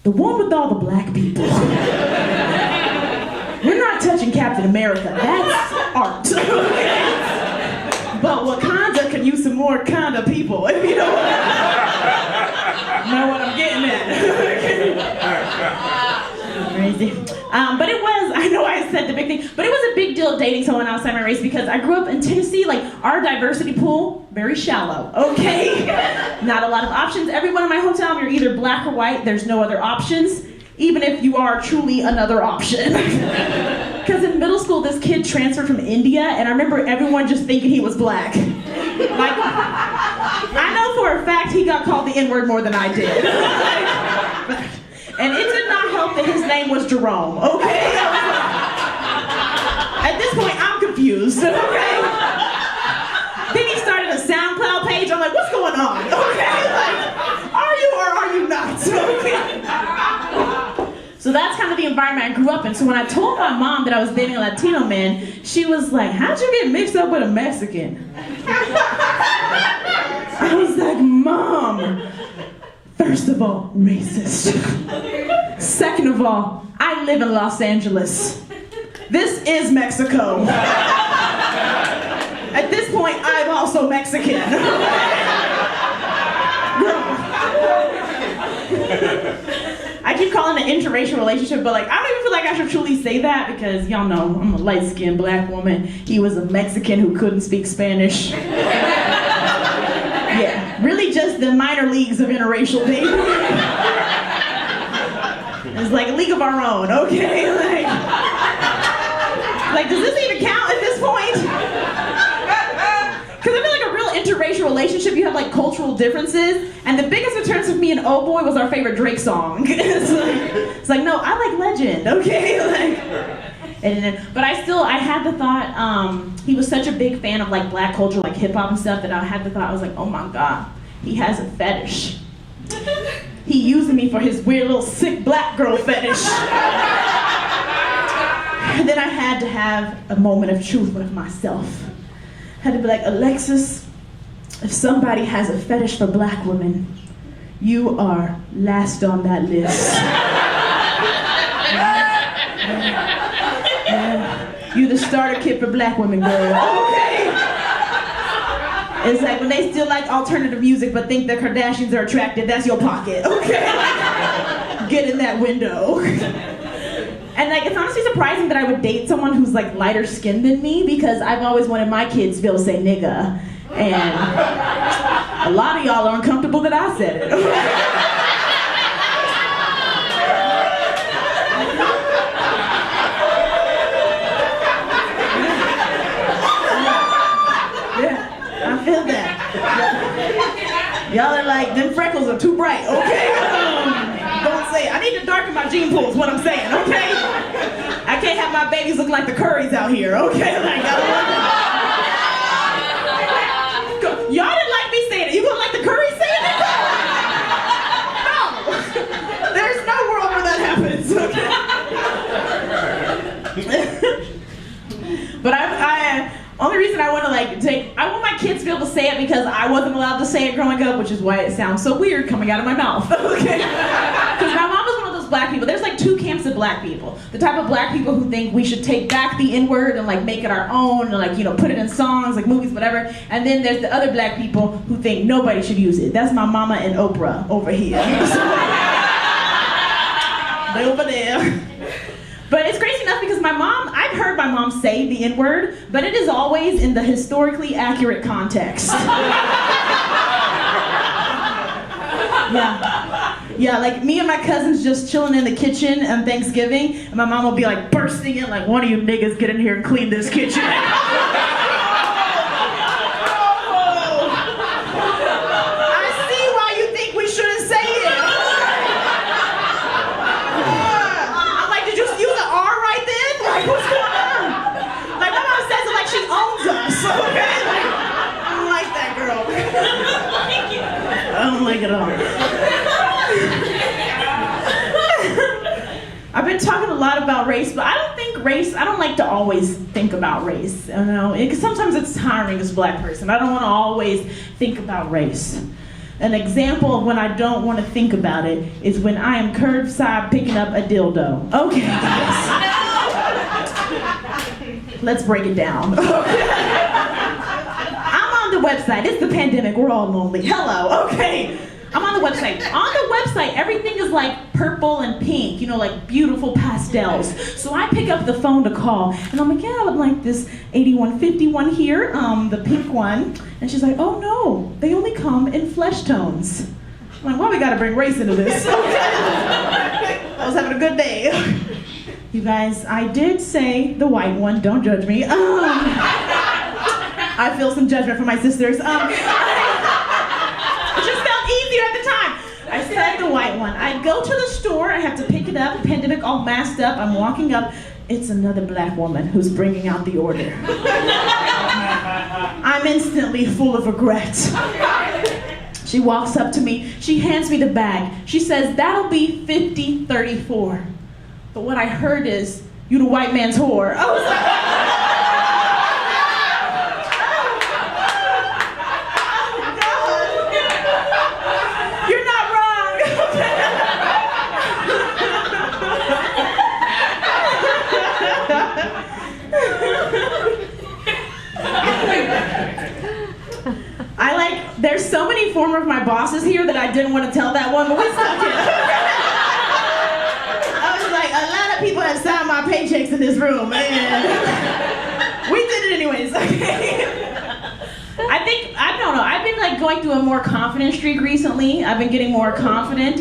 The one with all the black people. We're not touching Captain America. That's art. But Wakanda can use some more kind of people, if you know what I'm getting at. Crazy. But it was, I know I said the big thing, but it was a big deal dating someone outside my race because I grew up in Tennessee, like our diversity pool, very shallow, okay? Not a lot of options. Everyone in my hometown, you're either black or white, there's no other options, even if you are truly another option. Because in middle school, this kid transferred from India, and I remember everyone just thinking he was black. Like, I know for a fact he got called the N-word more than I did. And it did not help that his name was Jerome, okay? At this point, I'm confused, okay? Then he started a SoundCloud page. I'm like, what's going on, okay? Like, are you or are you not, okay? So that's kind of the environment I grew up in. So when I told my mom that I was dating a Latino man, she was like, how'd you get mixed up with a Mexican? I was like, Mom, first of all, racist. Second of all, I live in Los Angeles. This is Mexico. At this point, I'm also Mexican. I keep calling it an interracial relationship, but like I don't even feel like I should truly say that because y'all know I'm a light-skinned black woman. He was a Mexican who couldn't speak Spanish. Yeah, really just the minor leagues of interracial dating. It's like a league of our own, okay? Like does this even count at this point? Because I feel like a real interracial relationship, you have like cultural differences, and the biggest difference of me and Oh Boy was our favorite Drake song. It's like, no, I like Legend, okay? But I had the thought, he was such a big fan of like black culture, like hip hop and stuff, that I had the thought, I was like, oh my God, he has a fetish. He using me for his weird little sick black girl fetish. And then I had to have a moment of truth with myself. I had to be like, Alexis, if somebody has a fetish for black women, you are last on that list. You the starter kit for black women, girl. Okay. It's like when they still like alternative music but think the Kardashians are attractive, that's your pocket, okay? Get in that window. And like, it's honestly surprising that I would date someone who's like lighter skinned than me because I've always wanted my kids to be able to say nigga. And a lot of y'all are uncomfortable that I said it. Yeah, I feel Y'all are like, them freckles are too bright, okay? Don't say it. I need to darken my gene pool is what I'm saying, okay? I can't have my babies look like the Currys out here, okay? Like, y'all didn't like me saying it. You gonna like the Currys saying it? No. There's no world where that happens, okay? But only reason I want to I want my kids to be able to say it because I wasn't allowed to say it growing up, which is why it sounds so weird coming out of my mouth, okay? Because my mom was one of those black people. There's like two camps of black people. The type of black people who think we should take back the N-word and like make it our own and like, you know, put it in songs, like movies, whatever. And then there's the other black people who think nobody should use it. That's my mama and Oprah over here. They over there. But it's crazy enough because I've heard my mom say the N-word, but it is always in the historically accurate context. Yeah, like me and my cousins just chilling in the kitchen on Thanksgiving, and my mom will be like bursting in like, one of you niggas get in here and clean this kitchen. I see why you think we shouldn't say it. What's going on? Like, my mom says it like she owns us, okay? Like, I don't like that girl. I don't like it at all. I've been talking a lot about race, but I don't like to always think about race, you know? Because sometimes it's tiring as a black person. I don't want to always think about race. An example of when I don't want to think about it is when I am curbside picking up a dildo. Okay, guys. Let's break it down. I'm on the website. It's the pandemic. We're all lonely. Hello. Okay. I'm on the website. On the website, everything is like purple and pink, you know, like beautiful pastels. So I pick up the phone to call, and I'm like, yeah, I would like this 8151 here, the pink one. And she's like, oh no, they only come in flesh tones. I'm like, well, we gotta bring race into this. I was having a good day. You guys, I did say the white one, don't judge me. I feel some judgment from my sisters. It just felt easier at the time. I said the white one. I go to the store, I have to pick it up, pandemic all masked up, I'm walking up. It's another black woman who's bringing out the order. I'm instantly full of regret. She walks up to me, she hands me the bag. She says, that'll be $50.34. But what I heard is, you the white man's whore. I was like, oh God. You're not wrong. There's so many former of my bosses here that I didn't want to tell that one, but we stuck it. A lot of people have signed my paychecks in this room, and we did it anyways, okay? I don't know, I've been like going through a more confident streak recently. I've been getting more confident,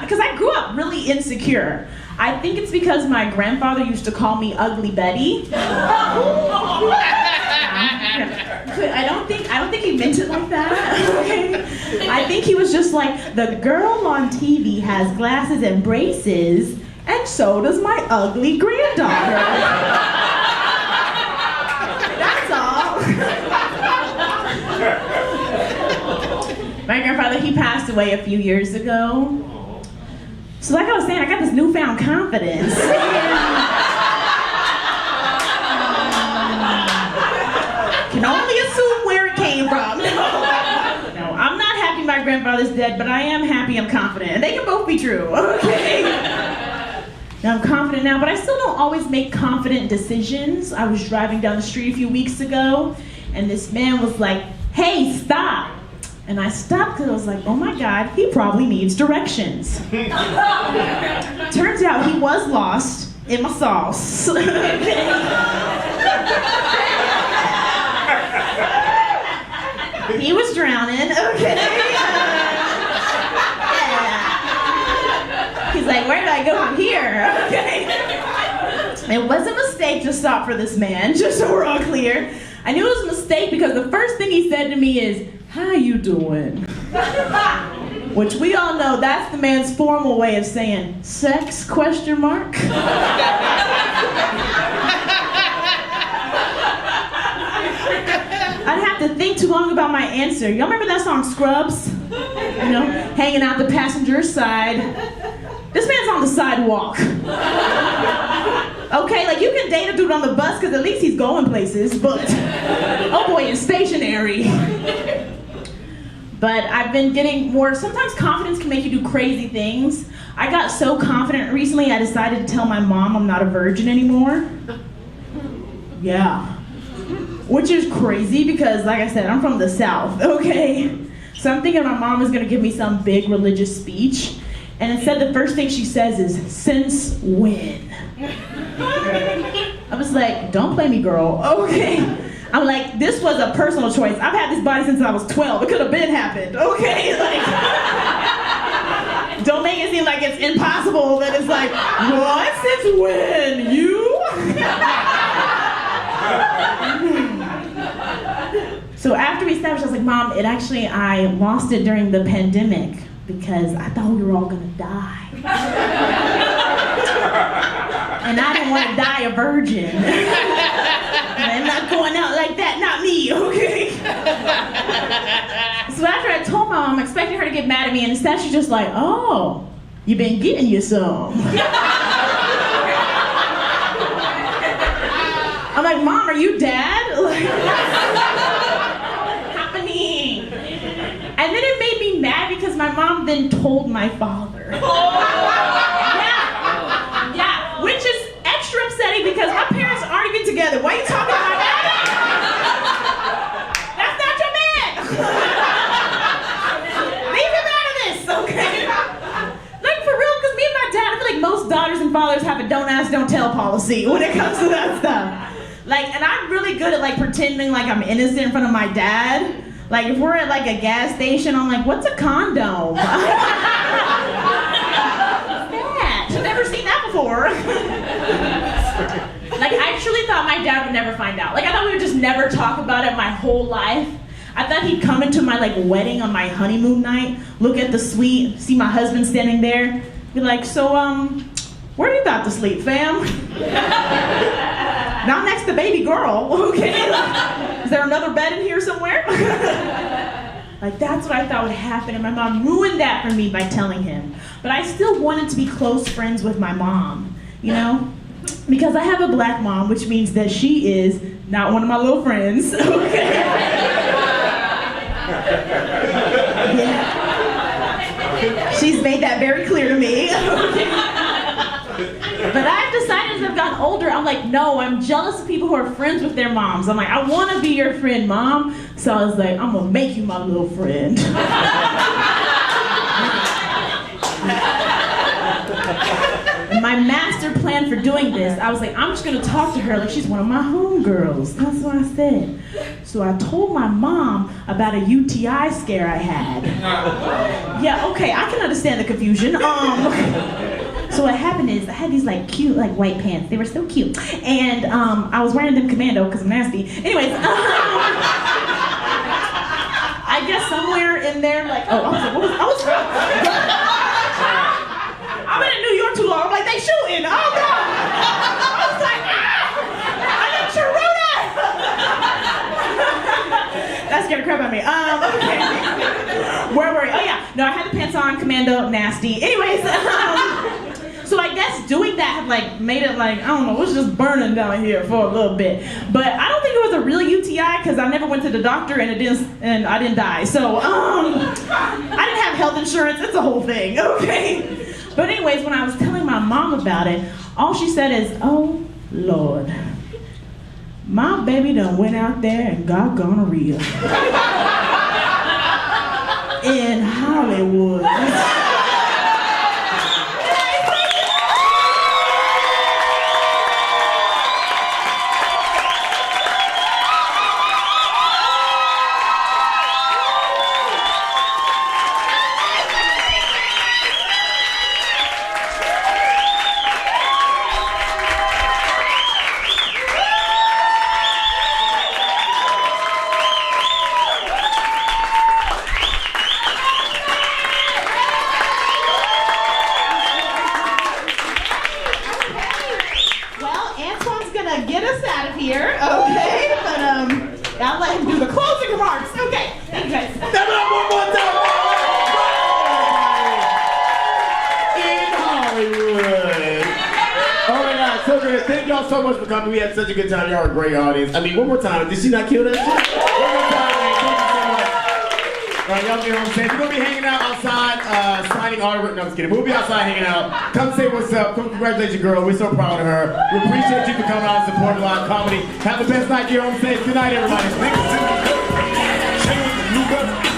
because I grew up really insecure. I think it's because my grandfather used to call me Ugly Betty. I don't think he meant it like that. Okay? I think he was just like, the girl on TV has glasses and braces, and so does my ugly granddaughter. That's all. My grandfather, he passed away a few years ago. So like I was saying, I got this newfound confidence. Can only assume where it came from. No, I'm not happy my grandfather's dead, but I am happy I'm confident. And they can both be true, okay? Now I'm confident now, but I still don't always make confident decisions. I was driving down the street a few weeks ago, and this man was like, hey, stop. And I stopped because I was like, oh my God, he probably needs directions. Turns out he was lost in my sauce. He was drowning, okay? Yeah. He's like, where do I go from here? Okay. It was a mistake to stop for this man, just so we're all clear. I knew it was a mistake because the first thing he said to me is, "How you doing?" Which we all know that's the man's formal way of saying, "Sex, question mark?" I'd have to think too long about my answer. Y'all remember that song, Scrubs? You know, hanging out the passenger's side. This man's on the sidewalk. Okay, like you can date a dude on the bus because at least he's going places, but oh boy, it's stationary. But I've been getting more, sometimes confidence can make you do crazy things. I got so confident recently I decided to tell my mom I'm not a virgin anymore. Yeah. Which is crazy because, like I said, I'm from the South, okay? So I'm thinking my mom is gonna give me some big religious speech, and instead the first thing she says is, "Since when?" I was like, "Don't play me, girl." Okay. I'm like, this was a personal choice. I've had this body since I was 12. It could have been happened, okay? Like, don't make it seem like it's impossible that it's like, what? Since when? You? So after we established, I was like, "Mom, I lost it during the pandemic because I thought we were all gonna die." And I didn't want to die a virgin. I'm not going out like that, not me, okay? So after I told my mom, I expected her to get mad at me, and instead she's just like, "Oh, you been getting you some." I'm like, "Mom, are you dad?" Like, happening. And then it made me mad because my mom then told my father. Yeah, which is extra upsetting because my parents aren't even together. Why are you talking about that? That's not your man. Leave him out of this, okay? Like for real, because me and my dad, I feel like most daughters and fathers have a don't ask, don't tell policy when it comes to that stuff. Like, and I'm really good at like pretending like I'm innocent in front of my dad. Like if we're at like a gas station, I'm like, "What's a condom?" I've never seen that before. Like I truly thought my dad would never find out. Like I thought we would just never talk about it my whole life. I thought he'd come into my like wedding on my honeymoon night, look at the suite, see my husband standing there, be like, "So where are you about to sleep, fam?" Not next to baby girl, okay? Is there another bed in here somewhere? Like that's what I thought would happen, and my mom ruined that for me by telling him. But I still wanted to be close friends with my mom, you know? Because I have a black mom, which means that she is not one of my little friends, okay? Yeah. She's made that very clear to me, okay? But I've decided as I've gotten older, I'm like, no, I'm jealous of people who are friends with their moms. I'm like, I want to be your friend, Mom. So I was like, I'm going to make you my little friend. My master plan for doing this, I was like, I'm just going to talk to her like she's one of my homegirls. That's what I said. So I told my mom about a UTI scare I had. Yeah, okay, I can understand the confusion. So what happened is I had these like cute like white pants. They were so cute. And I was wearing them commando because I'm nasty. Anyways, I guess somewhere in there like, oh, I've been in New York too long. I'm like, they shooting. Oh God. I was like, I'm in Chiruta. That scared the crap out of me. Okay. Where were we? Oh yeah. No, I had the pants on, commando, nasty. Anyways, so I guess doing that had like made it like, I don't know, it was just burning down here for a little bit. But I don't think it was a real UTI because I never went to the doctor and I didn't die. So I didn't have health insurance. It's a whole thing, okay? But anyways, when I was telling my mom about it, all she said is, "Oh Lord, my baby done went out there and got gonorrhea in Hollywood." get us out of here, okay? But I'll let him do the closing remarks. Okay, thank you guys. Give it up one more time. In Hollywood. Oh my God, so good. Thank y'all so much for coming. We had such a good time. Y'all are a great audience. I mean, one more time. Did she not kill that shit? One more time, man. Thank you so much. All right, y'all get home safe. We're going to be hanging out outside, signing autographs. No, I'm just kidding. We'll be outside hanging out. Come say what's up. Come congratulate your girl. We're so proud of her. We appreciate you for coming out and supporting live comedy. Have the best night. Get home safe. Good night, everybody. Thank you.